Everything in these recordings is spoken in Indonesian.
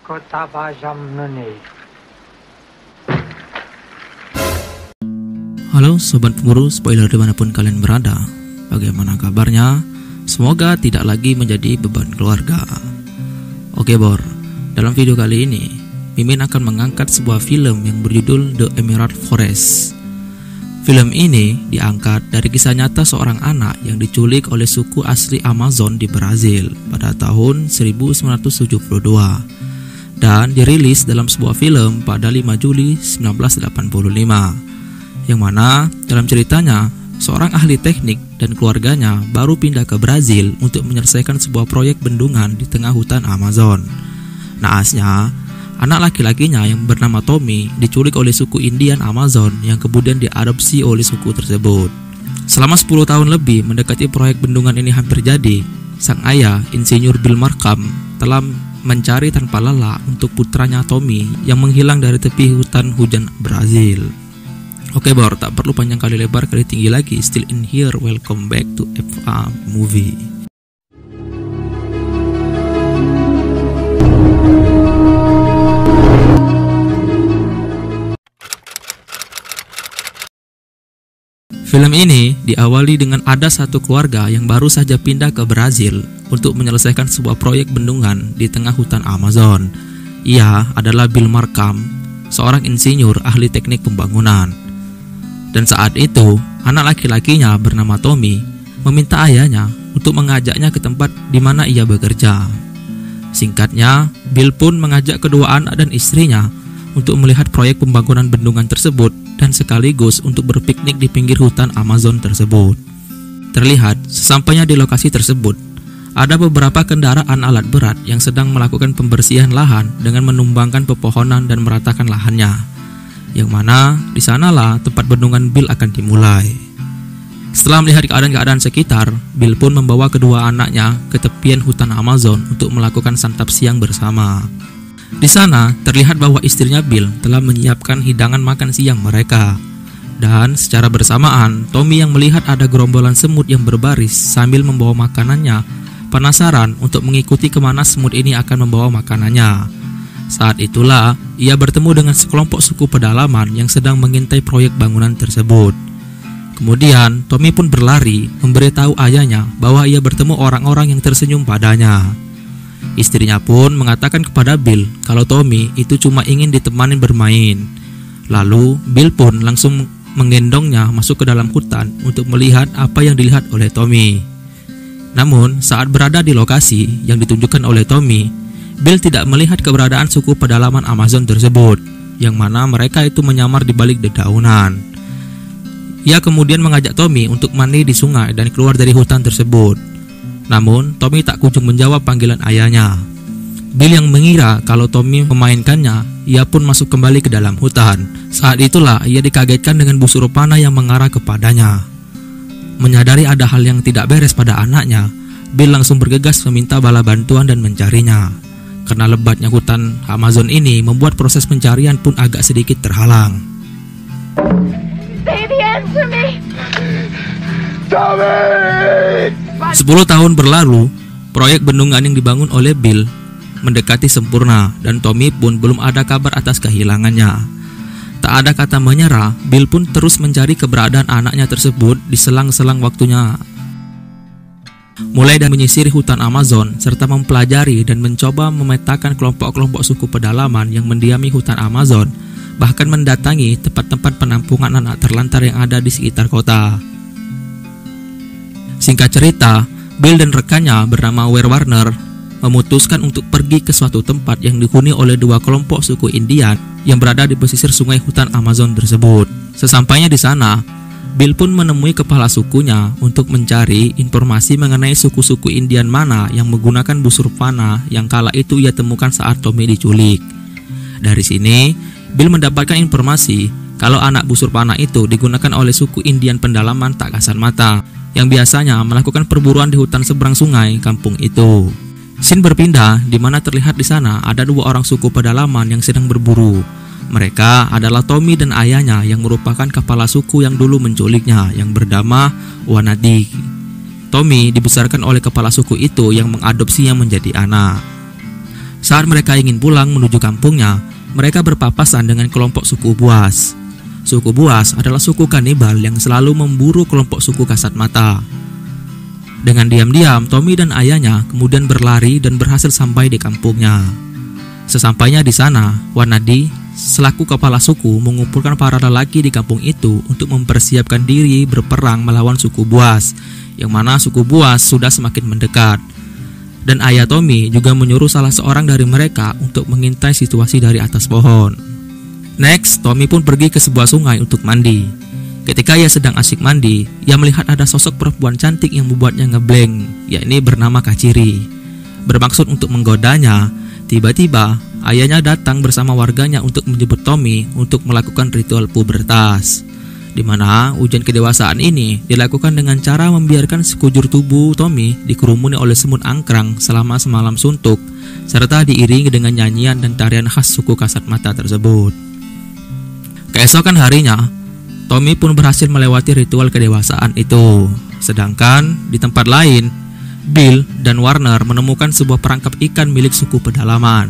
kota Bazamnone. Halo Sobat Pemburu spoiler dimanapun kalian berada. Bagaimana kabarnya? Semoga tidak lagi menjadi beban keluarga. Oke Bor, dalam video kali ini Mimin akan mengangkat sebuah film yang berjudul The Emerald Forest. Film ini diangkat dari kisah nyata seorang anak yang diculik oleh suku asli Amazon di Brazil pada tahun 1972 dan dirilis dalam sebuah film pada 5 Juli 1985, yang mana dalam ceritanya seorang ahli teknik dan keluarganya baru pindah ke Brazil untuk menyelesaikan sebuah proyek bendungan di tengah hutan Amazon. Naasnya, anak laki-lakinya yang bernama Tommy diculik oleh suku Indian Amazon yang kemudian diadopsi oleh suku tersebut. Selama 10 tahun lebih mendekati proyek bendungan ini hampir jadi, sang ayah, Insinyur Bill Markham, telah mencari tanpa lelah untuk putranya Tommy yang menghilang dari tepi hutan hujan Brazil. Oke Bor, tak perlu panjang kali lebar kali tinggi lagi. Still in here, welcome back to FA Movie. Film ini diawali dengan ada satu keluarga yang baru saja pindah ke Brazil untuk menyelesaikan sebuah proyek bendungan di tengah hutan Amazon. Ia adalah Bill Markham, seorang insinyur ahli teknik pembangunan. Dan saat itu, anak laki-lakinya bernama Tommy meminta ayahnya untuk mengajaknya ke tempat di mana ia bekerja. Singkatnya, Bill pun mengajak kedua anak dan istrinya untuk melihat proyek pembangunan bendungan tersebut dan sekaligus untuk berpiknik di pinggir hutan Amazon tersebut. Terlihat sesampainya di lokasi tersebut, ada beberapa kendaraan alat berat yang sedang melakukan pembersihan lahan dengan menumbangkan pepohonan dan meratakan lahannya, yang mana di sanalah tempat bendungan Bill akan dimulai. Setelah melihat keadaan-keadaan sekitar, Bill pun membawa kedua anaknya ke tepian hutan Amazon untuk melakukan santap siang bersama. Di sana terlihat bahwa istrinya Bill telah menyiapkan hidangan makan siang mereka. Dan secara bersamaan, Tommy yang melihat ada gerombolan semut yang berbaris sambil membawa makanannya, penasaran untuk mengikuti kemana semut ini akan membawa makanannya. Saat itulah ia bertemu dengan sekelompok suku pedalaman yang sedang mengintai proyek bangunan tersebut. Kemudian Tommy pun berlari memberitahu ayahnya bahwa ia bertemu orang-orang yang tersenyum padanya. Istrinya pun mengatakan kepada Bill kalau Tommy itu cuma ingin ditemani bermain. Lalu Bill pun langsung menggendongnya masuk ke dalam hutan untuk melihat apa yang dilihat oleh Tommy. Namun saat berada di lokasi yang ditunjukkan oleh Tommy, Bill tidak melihat keberadaan suku pedalaman Amazon tersebut, yang mana mereka itu menyamar di balik dedaunan. Ia kemudian mengajak Tommy untuk mandi di sungai dan keluar dari hutan tersebut. Namun, Tommy tak kunjung menjawab panggilan ayahnya. Bill yang mengira kalau Tommy memainkannya, ia pun masuk kembali ke dalam hutan. Saat itulah ia dikagetkan dengan busur panah yang mengarah kepadanya. Menyadari ada hal yang tidak beres pada anaknya, Bill langsung bergegas meminta bala bantuan dan mencarinya. Karena lebatnya hutan Amazon ini membuat proses pencarian pun agak sedikit terhalang. Baby, answer me! Tommy! 10 tahun berlalu, proyek bendungan yang dibangun oleh Bill mendekati sempurna dan Tommy pun belum ada kabar atas kehilangannya. Tak ada kata menyerah, Bill pun terus mencari keberadaan anaknya tersebut di selang-selang waktunya. Mulai dari menyisiri hutan Amazon serta mempelajari dan mencoba memetakan kelompok-kelompok suku pedalaman yang mendiami hutan Amazon, bahkan mendatangi tempat-tempat penampungan anak terlantar yang ada di sekitar kota. Singkat cerita, Bill dan rekannya bernama Ware Warner memutuskan untuk pergi ke suatu tempat yang dihuni oleh dua kelompok suku Indian yang berada di pesisir sungai hutan Amazon tersebut. Sesampainya di sana, Bill pun menemui kepala sukunya untuk mencari informasi mengenai suku-suku Indian mana yang menggunakan busur panah yang kala itu ia temukan saat Tommy diculik. Dari sini, Bill mendapatkan informasi kalau anak busur panah itu digunakan oleh suku Indian pendalaman tak kasat mata yang biasanya melakukan perburuan di hutan seberang sungai kampung itu. Scene berpindah di mana terlihat di sana ada dua orang suku pedalaman yang sedang berburu. Mereka adalah Tommy dan ayahnya yang merupakan kepala suku yang dulu menculiknya yang bernama Wanadi. Tommy dibesarkan oleh kepala suku itu yang mengadopsinya menjadi anak. Saat mereka ingin pulang menuju kampungnya, mereka berpapasan dengan kelompok suku Buas. Suku Buas adalah suku kanibal yang selalu memburu kelompok suku Kasat Mata. Dengan diam-diam, Tommy dan ayahnya kemudian berlari dan berhasil sampai di kampungnya. Sesampainya di sana, Wanadi, selaku kepala suku, mengumpulkan para lelaki di kampung itu untuk mempersiapkan diri berperang melawan suku Buas, yang mana suku Buas sudah semakin mendekat. Dan ayah Tommy juga menyuruh salah seorang dari mereka untuk mengintai situasi dari atas pohon. Next, Tommy pun pergi ke sebuah sungai untuk mandi. Ketika ia sedang asyik mandi, ia melihat ada sosok perempuan cantik yang membuatnya ngeblank, yakni bernama Kaciri. Bermaksud untuk menggodanya, tiba-tiba ayahnya datang bersama warganya untuk menjemput Tommy untuk melakukan ritual pubertas, di mana ujian kedewasaan ini dilakukan dengan cara membiarkan sekujur tubuh Tommy dikerumuni oleh semut angkrang selama semalam suntuk, serta diiringi dengan nyanyian dan tarian khas suku Kasat Mata tersebut. Keesokan harinya, Tommy pun berhasil melewati ritual kedewasaan itu. Sedangkan di tempat lain, Bill dan Warner menemukan sebuah perangkap ikan milik suku pedalaman,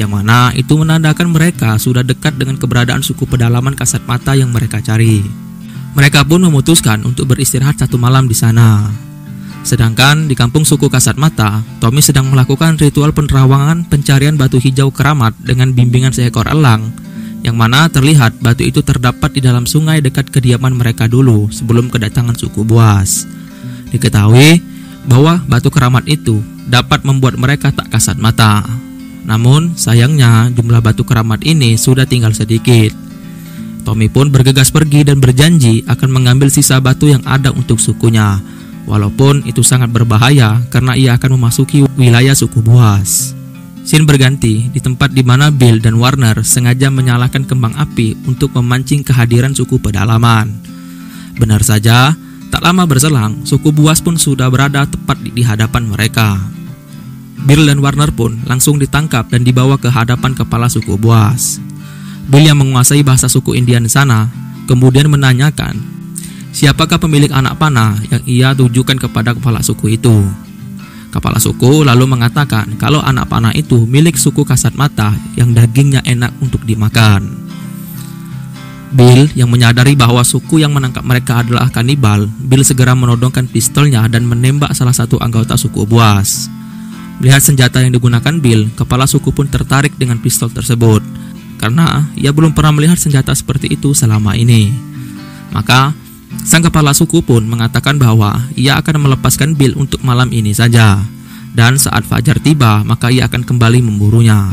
yang mana itu menandakan mereka sudah dekat dengan keberadaan suku pedalaman Kasat Mata yang mereka cari. Mereka pun memutuskan untuk beristirahat 1 malam di sana. Sedangkan di kampung suku Kasat Mata, Tommy sedang melakukan ritual penerawangan pencarian batu hijau keramat dengan bimbingan seekor elang, yang mana terlihat batu itu terdapat di dalam sungai dekat kediaman mereka dulu sebelum kedatangan suku Buas. Diketahui bahwa batu keramat itu dapat membuat mereka tak kasat mata. Namun sayangnya jumlah batu keramat ini sudah tinggal sedikit. Tommy pun bergegas pergi dan berjanji akan mengambil sisa batu yang ada untuk sukunya, walaupun itu sangat berbahaya karena ia akan memasuki wilayah suku Buas. Scene berganti di tempat di mana Bill dan Warner sengaja menyalakan kembang api untuk memancing kehadiran suku pedalaman. Benar saja, tak lama berselang, suku Buas pun sudah berada tepat di hadapan mereka. Bill dan Warner pun langsung ditangkap dan dibawa ke hadapan kepala suku Buas. Bill yang menguasai bahasa suku Indian di sana kemudian menanyakan siapakah pemilik anak panah yang ia tujukan kepada kepala suku itu. Kepala suku lalu mengatakan kalau anak panah itu milik suku Kasat Mata yang dagingnya enak untuk dimakan. Bill yang menyadari bahwa suku yang menangkap mereka adalah kanibal, Bill segera menodongkan pistolnya dan menembak salah satu anggota suku Buas. Melihat senjata yang digunakan Bill, kepala suku pun tertarik dengan pistol tersebut, karena ia belum pernah melihat senjata seperti itu selama ini. Maka sang kepala suku pun mengatakan bahwa ia akan melepaskan Bill untuk malam ini saja, dan saat fajar tiba maka ia akan kembali memburunya.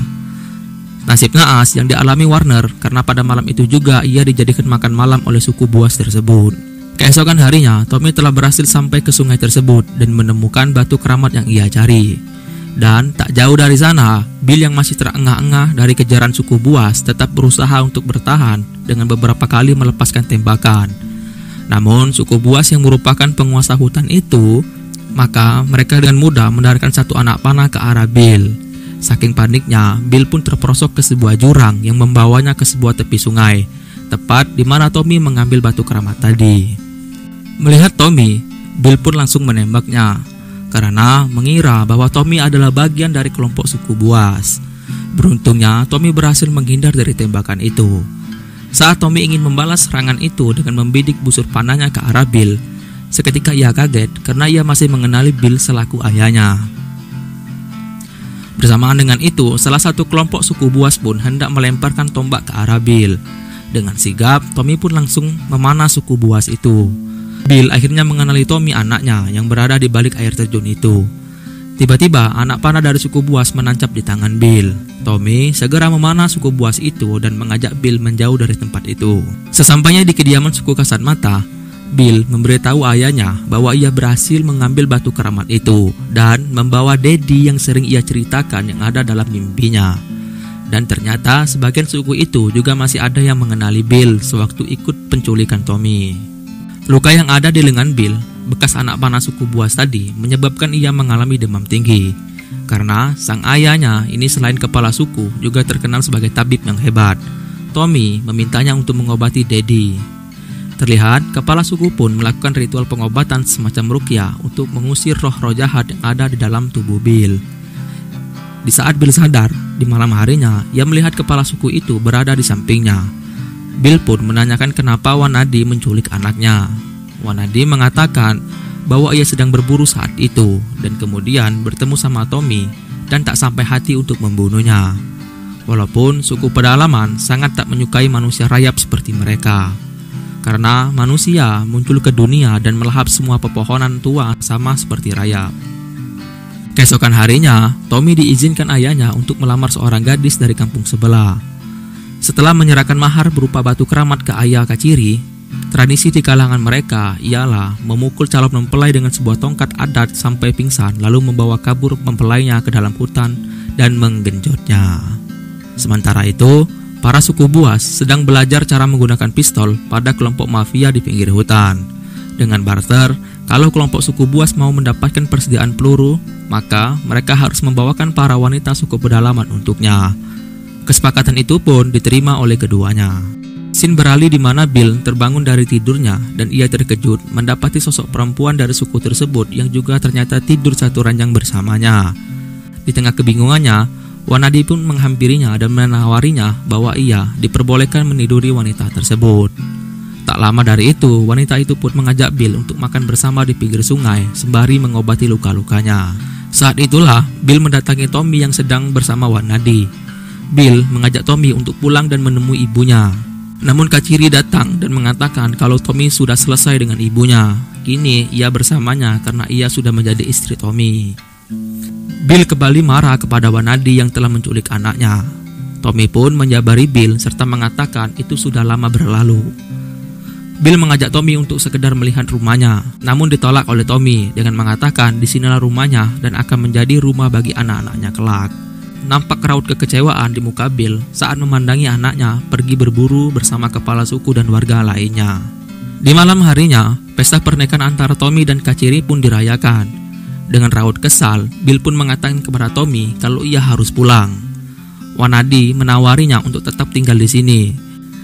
Nasib naas yang dialami Warner karena pada malam itu juga ia dijadikan makan malam oleh suku Buas tersebut. Keesokan harinya, Tommy telah berhasil sampai ke sungai tersebut dan menemukan batu keramat yang ia cari. Dan tak jauh dari sana, Bill yang masih terengah-engah dari kejaran suku Buas tetap berusaha untuk bertahan dengan beberapa kali melepaskan tembakan. Namun suku Buas yang merupakan penguasa hutan itu, maka mereka dengan mudah mendarikkan satu anak panah ke arah Bill. Saking paniknya, Bill pun terperosok ke sebuah jurang yang membawanya ke sebuah tepi sungai, tepat di mana Tommy mengambil batu keramat tadi. Melihat Tommy, Bill pun langsung menembaknya, karena mengira bahwa Tommy adalah bagian dari kelompok suku Buas. Beruntungnya, Tommy berhasil menghindar dari tembakan itu. Saat Tommy ingin membalas serangan itu dengan membidik busur panahnya ke arah Bill, seketika ia kaget karena ia masih mengenali Bill selaku ayahnya. Bersamaan dengan itu, salah satu kelompok suku Buas pun hendak melemparkan tombak ke arah Bill. Dengan sigap, Tommy pun langsung memanah suku Buas itu. Bill akhirnya mengenali Tommy anaknya yang berada di balik air terjun itu. Tiba-tiba, anak panah dari suku Buas menancap di tangan Bill. Tommy segera memanah suku Buas itu dan mengajak Bill menjauh dari tempat itu. Sesampainya di kediaman suku Kasat Mata, Bill memberitahu ayahnya bahwa ia berhasil mengambil batu keramat itu dan membawa Daddy yang sering ia ceritakan yang ada dalam mimpinya. Dan ternyata sebagian suku itu juga masih ada yang mengenali Bill sewaktu ikut penculikan Tommy. Luka yang ada di lengan Bill, bekas anak panah suku Buas tadi, menyebabkan ia mengalami demam tinggi. Karena sang ayahnya ini selain kepala suku juga terkenal sebagai tabib yang hebat. Tommy memintanya untuk mengobati Daddy. Terlihat kepala suku pun melakukan ritual pengobatan semacam ruqyah untuk mengusir roh-roh jahat yang ada di dalam tubuh Bill. Di saat Bill sadar, di malam harinya, ia melihat kepala suku itu berada di sampingnya. Bill pun menanyakan kenapa Wanadi menculik anaknya. Wanadi mengatakan bahwa ia sedang berburu saat itu dan kemudian bertemu sama Tommy dan tak sampai hati untuk membunuhnya. Walaupun suku pedalaman sangat tak menyukai manusia rayap seperti mereka, karena manusia muncul ke dunia dan melahap semua pepohonan tua sama seperti rayap. Keesokan harinya, Tommy diizinkan ayahnya untuk melamar seorang gadis dari kampung sebelah. Setelah menyerahkan mahar berupa batu keramat ke ayah Kaciri, tradisi di kalangan mereka ialah memukul calon mempelai dengan sebuah tongkat adat sampai pingsan, lalu membawa kabur mempelainya ke dalam hutan dan menggenjotnya. Sementara itu, para suku Buas sedang belajar cara menggunakan pistol pada kelompok mafia di pinggir hutan. Dengan barter, kalau kelompok suku Buas mau mendapatkan persediaan peluru, maka mereka harus membawakan para wanita suku pedalaman untuknya. Kesepakatan itu pun diterima oleh keduanya. Scene beralih di mana Bill terbangun dari tidurnya dan ia terkejut mendapati sosok perempuan dari suku tersebut yang juga ternyata tidur satu ranjang bersamanya. Di tengah kebingungannya, Wanadi pun menghampirinya dan menawarinya bahwa ia diperbolehkan meniduri wanita tersebut. Tak lama dari itu, wanita itu pun mengajak Bill untuk makan bersama di pinggir sungai sembari mengobati luka-lukanya. Saat itulah Bill mendatangi Tommy yang sedang bersama Wanadi. Bill mengajak Tommy untuk pulang dan menemui ibunya. Namun Kaciri datang dan mengatakan kalau Tommy sudah selesai dengan ibunya. Kini ia bersamanya karena ia sudah menjadi istri Tommy. Bill kembali marah kepada Wanadi yang telah menculik anaknya. Tommy pun menjabari Bill serta mengatakan itu sudah lama berlalu. Bill mengajak Tommy untuk sekedar melihat rumahnya, namun ditolak oleh Tommy dengan mengatakan disinilah rumahnya dan akan menjadi rumah bagi anak-anaknya kelak. Nampak raut kekecewaan di muka Bill saat memandangi anaknya pergi berburu bersama kepala suku dan warga lainnya. Di malam harinya, pesta pernikahan antara Tommy dan Kaciri pun dirayakan. Dengan raut kesal, Bill pun mengatakan kepada Tommy kalau ia harus pulang. Wanadi menawarinya untuk tetap tinggal di sini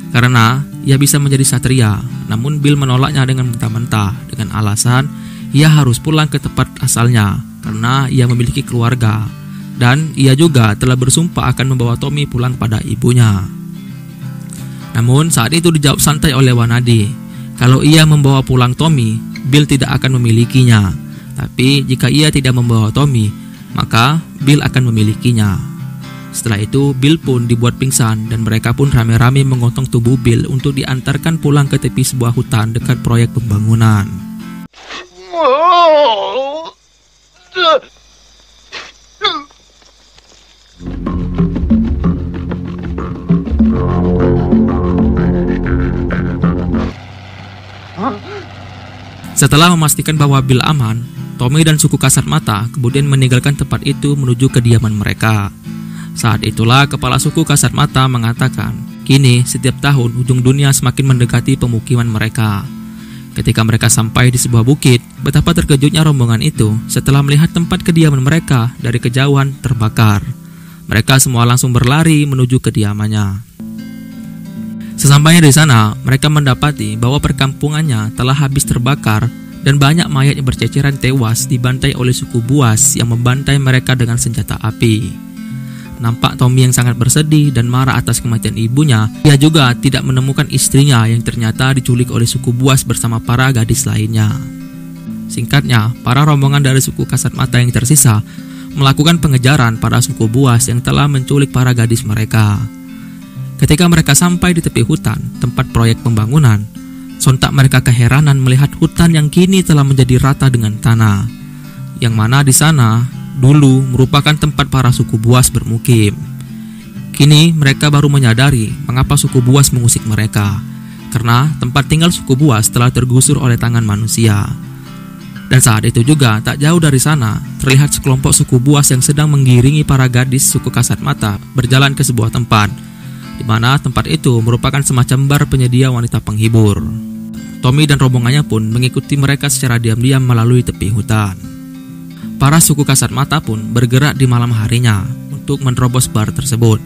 karena ia bisa menjadi satria, namun Bill menolaknya dengan mentah-mentah dengan alasan ia harus pulang ke tempat asalnya karena ia memiliki keluarga dan ia juga telah bersumpah akan membawa Tommy pulang pada ibunya. Namun saat itu dijawab santai oleh Wanadi kalau ia membawa pulang Tommy, Bill tidak akan memilikinya, tapi jika ia tidak membawa Tommy, maka Bill akan memilikinya. Setelah itu, Bill pun dibuat pingsan dan mereka pun rame-rame menggotong tubuh Bill untuk diantarkan pulang ke tepi sebuah hutan dekat proyek pembangunan. Setelah memastikan bahwa Bill aman, Tommy dan suku Kasat Mata kemudian meninggalkan tempat itu menuju kediaman mereka. Saat itulah kepala suku Kasat Mata mengatakan, kini setiap tahun ujung dunia semakin mendekati pemukiman mereka. Ketika mereka sampai di sebuah bukit, betapa terkejutnya rombongan itu setelah melihat tempat kediaman mereka dari kejauhan terbakar. Mereka semua langsung berlari menuju kediamannya. Sesampainya di sana, mereka mendapati bahwa perkampungannya telah habis terbakar dan banyak mayat yang berceceran tewas dibantai oleh suku Buas yang membantai mereka dengan senjata api. Nampak Tommy yang sangat bersedih dan marah atas kematian ibunya. Ia juga tidak menemukan istrinya yang ternyata diculik oleh suku Buas bersama para gadis lainnya. Singkatnya, para rombongan dari suku Kasat Mata yang tersisa melakukan pengejaran pada suku Buas yang telah menculik para gadis mereka. Ketika mereka sampai di tepi hutan, tempat proyek pembangunan, sontak mereka keheranan melihat hutan yang kini telah menjadi rata dengan tanah, yang mana di sana dulu merupakan tempat para suku Buas bermukim. Kini mereka baru menyadari mengapa suku Buas mengusik mereka, karena tempat tinggal suku Buas telah tergusur oleh tangan manusia. Dan saat itu juga tak jauh dari sana terlihat sekelompok suku Buas yang sedang mengiringi para gadis suku Kasat Mata berjalan ke sebuah tempat, di mana tempat itu merupakan semacam bar penyedia wanita penghibur. Tommy dan rombongannya pun mengikuti mereka secara diam-diam melalui tepi hutan. Para suku Kasat Mata pun bergerak di malam harinya untuk menerobos bar tersebut.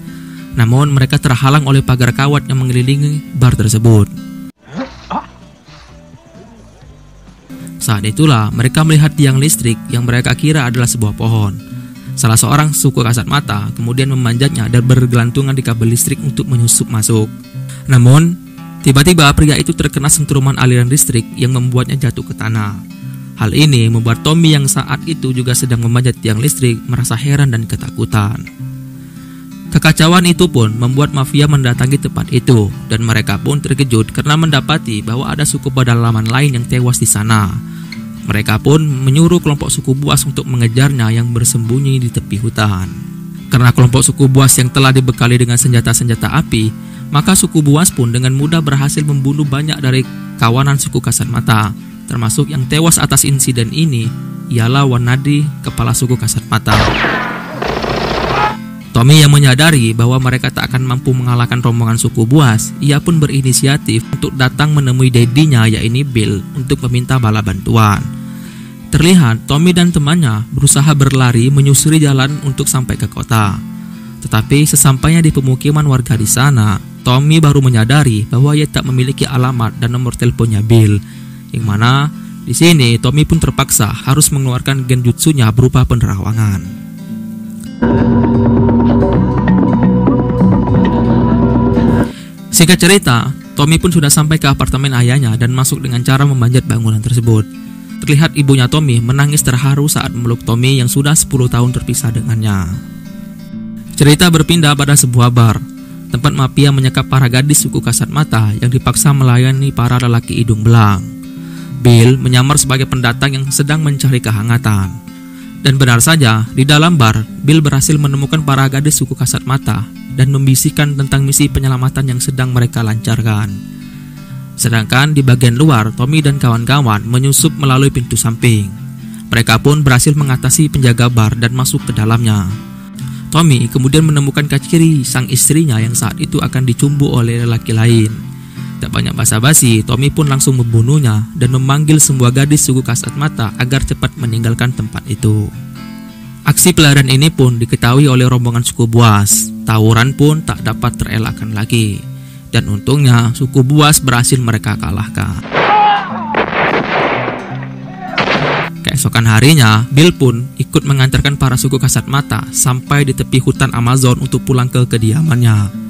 Namun mereka terhalang oleh pagar kawat yang mengelilingi bar tersebut. Saat itulah mereka melihat tiang listrik yang mereka kira adalah sebuah pohon. Salah seorang suku kasat mata kemudian memanjatnya dan bergelantungan di kabel listrik untuk menyusup masuk. Namun, tiba-tiba pria itu terkena sentruman aliran listrik yang membuatnya jatuh ke tanah. Hal ini membuat Tommy yang saat itu juga sedang memanjat tiang listrik merasa heran dan ketakutan. Kekacauan itu pun membuat mafia mendatangi tempat itu, dan mereka pun terkejut karena mendapati bahwa ada suku pedalaman lain yang tewas di sana. Mereka pun menyuruh kelompok suku Buas untuk mengejarnya yang bersembunyi di tepi hutan. Karena kelompok suku Buas yang telah dibekali dengan senjata-senjata api, maka suku Buas pun dengan mudah berhasil membunuh banyak dari kawanan suku kasat mata, termasuk yang tewas atas insiden ini ialah Wanadi, kepala suku kasat mata. Tommy yang menyadari bahwa mereka tak akan mampu mengalahkan rombongan suku Buas, ia pun berinisiatif untuk datang menemui dedinya yaitu Bill untuk meminta bala bantuan. Terlihat Tommy dan temannya berusaha berlari menyusuri jalan untuk sampai ke kota. Tetapi sesampainya di pemukiman warga di sana, Tommy baru menyadari bahwa ia tak memiliki alamat dan nomor teleponnya Bill, yang mana di sini Tommy pun terpaksa harus mengeluarkan genjutsunya berupa penerawangan. Singkat cerita, Tommy pun sudah sampai ke apartemen ayahnya dan masuk dengan cara memanjat bangunan tersebut. Terlihat ibunya Tommy menangis terharu saat memeluk Tommy yang sudah 10 tahun terpisah dengannya. Cerita berpindah pada sebuah bar, tempat mafia menyekap para gadis suku kasat mata yang dipaksa melayani para lelaki hidung belang. Bill menyamar sebagai pendatang yang sedang mencari kehangatan. Dan benar saja, di dalam bar, Bill berhasil menemukan para gadis suku kasat mata dan membisikkan tentang misi penyelamatan yang sedang mereka lancarkan. Sedangkan di bagian luar, Tommy dan kawan-kawan menyusup melalui pintu samping. Mereka pun berhasil mengatasi penjaga bar dan masuk ke dalamnya. Tommy kemudian menemukan Kachiri, sang istrinya yang saat itu akan dicumbu oleh lelaki lain. Tak banyak basa-basi, Tommy pun langsung membunuhnya dan memanggil semua gadis suku kasat mata agar cepat meninggalkan tempat itu. Aksi pelarian ini pun diketahui oleh rombongan suku Buas. Tawuran pun tak dapat terelakkan lagi. Dan untungnya suku Buas berhasil mereka kalahkan. Keesokan harinya, Bill pun ikut mengantarkan para suku kasat mata sampai di tepi hutan Amazon untuk pulang ke kediamannya.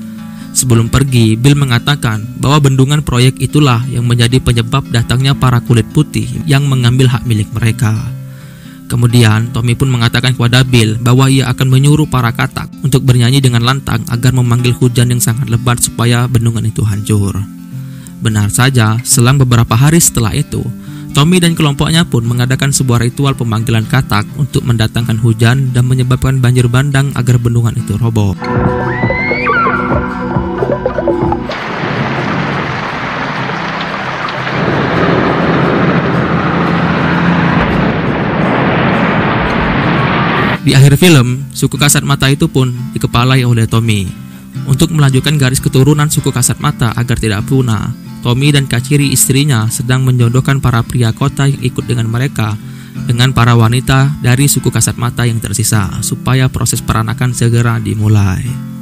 Sebelum pergi, Bill mengatakan bahwa bendungan proyek itulah yang menjadi penyebab datangnya para kulit putih yang mengambil hak milik mereka. Kemudian, Tommy pun mengatakan kepada Bill bahwa ia akan menyuruh para katak untuk bernyanyi dengan lantang agar memanggil hujan yang sangat lebat supaya bendungan itu hancur. Benar saja, selang beberapa hari setelah itu, Tommy dan kelompoknya pun mengadakan sebuah ritual pemanggilan katak untuk mendatangkan hujan dan menyebabkan banjir bandang agar bendungan itu roboh. Di akhir film, suku kasat mata itu pun dikepalai oleh Tommy. Untuk melanjutkan garis keturunan suku kasat mata agar tidak punah, Tommy dan Kachiri istrinya sedang menjodohkan para pria kota yang ikut dengan mereka dengan para wanita dari suku kasat mata yang tersisa supaya proses peranakan segera dimulai.